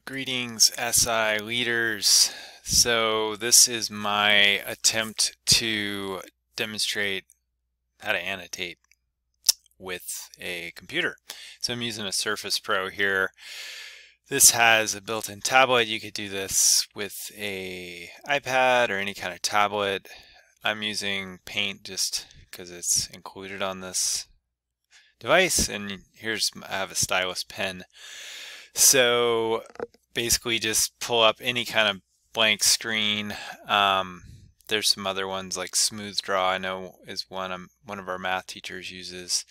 Greetings, SI leaders. So this is my attempt to demonstrate how to annotate with a computer. So I'm using a Surface Pro here. This has a built-in tablet. You could do this with a iPad or any kind of tablet. I'm using Paint just because it's included on this device, and I have a stylus pen. So basically just pull up any kind of blank screen. There's some other ones like Smooth Draw, I know is one of our math teachers uses.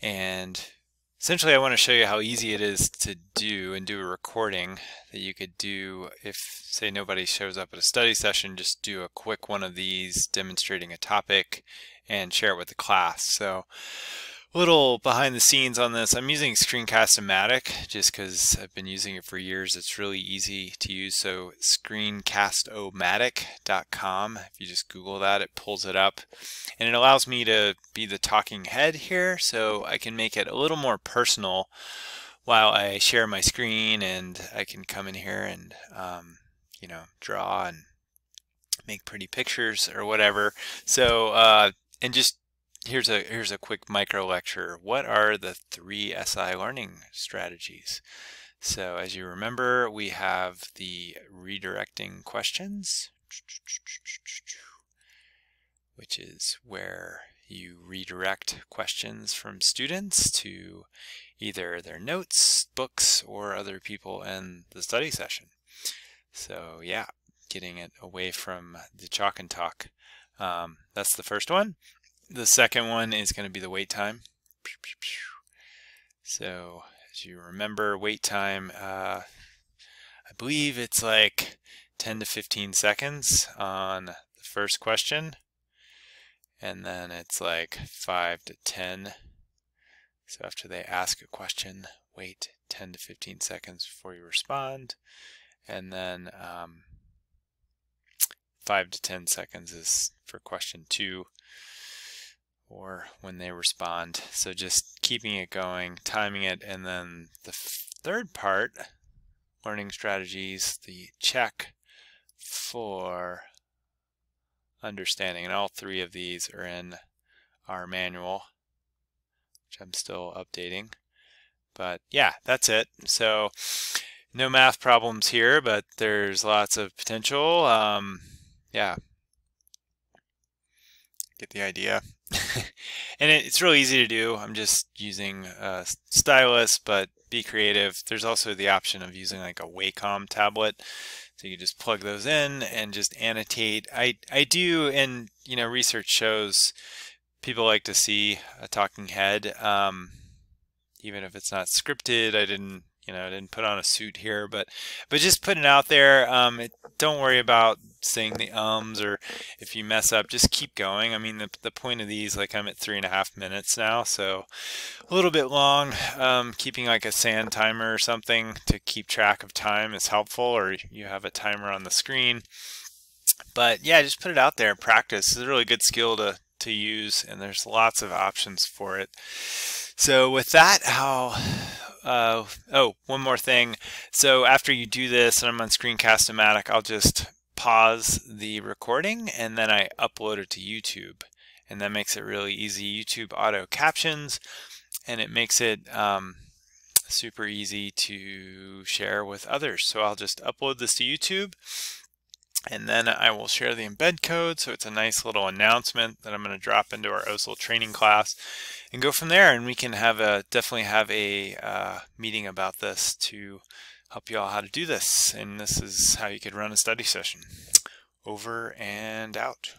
And essentially I want to show you how easy it is to do a recording that you could do if, say, nobody shows up at a study session. Just do a quick one of these demonstrating a topic and share it with the class. So a little behind the scenes on this, I'm using Screencast-O-Matic just because I've been using it for years. It's really easy to use. So screencast-o-matic.com. If you just Google that, it pulls it up. And it allows me to be the talking head here, so I can make it a little more personal while I share my screen, and I can come in here and draw and make pretty pictures or whatever. So and just here's a quick micro lecture. What are the 3 SI learning strategies? So as you remember, we have the redirecting questions, which is where you redirect questions from students to either their notes, books, or other people in the study session. So yeah, getting it away from the chalk and talk. That's the first one. The second one is going to be the wait time. So as you remember, wait time, I believe it's like 10 to 15 seconds on the first question, and then it's like 5 to 10. So after they ask a question, wait 10 to 15 seconds before you respond, and then 5 to 10 seconds is for question 2, or when they respond. So just keeping it going, timing it. And then the third part, learning strategies, the check for understanding. And all 3 of these are in our manual, which I'm still updating. But yeah, that's it. So no math problems here, but there's lots of potential. Yeah, get the idea. And it's really easy to do. I'm just using a stylus, but be creative. There's also the option of using like a Wacom tablet, so you can just plug those in and just annotate. I do, and research shows people like to see a talking head, even if it's not scripted. I didn't put on a suit here, but just put it out there. Don't worry about saying the ums, or if you mess up, just keep going. I mean, the point of these, like, I'm at 3.5 minutes now, so a little bit long. Keeping like a sand timer or something to keep track of time is helpful, or you have a timer on the screen. But yeah, just put it out there and practice. It's a really good skill to use, and there's lots of options for it. So with that, one more thing. So after you do this, and I'm on Screencast-O-Matic, I'll just pause the recording and then I upload it to YouTube. And that makes it really easy. YouTube auto captions, and it makes it super easy to share with others. So I'll just upload this to YouTube, and then I will share the embed code. So it's a nice little announcement that I'm going to drop into our OSL training class and go from there. And we can definitely have a meeting about this to help you all how to do this. And this is how you could run a study session. Over and out.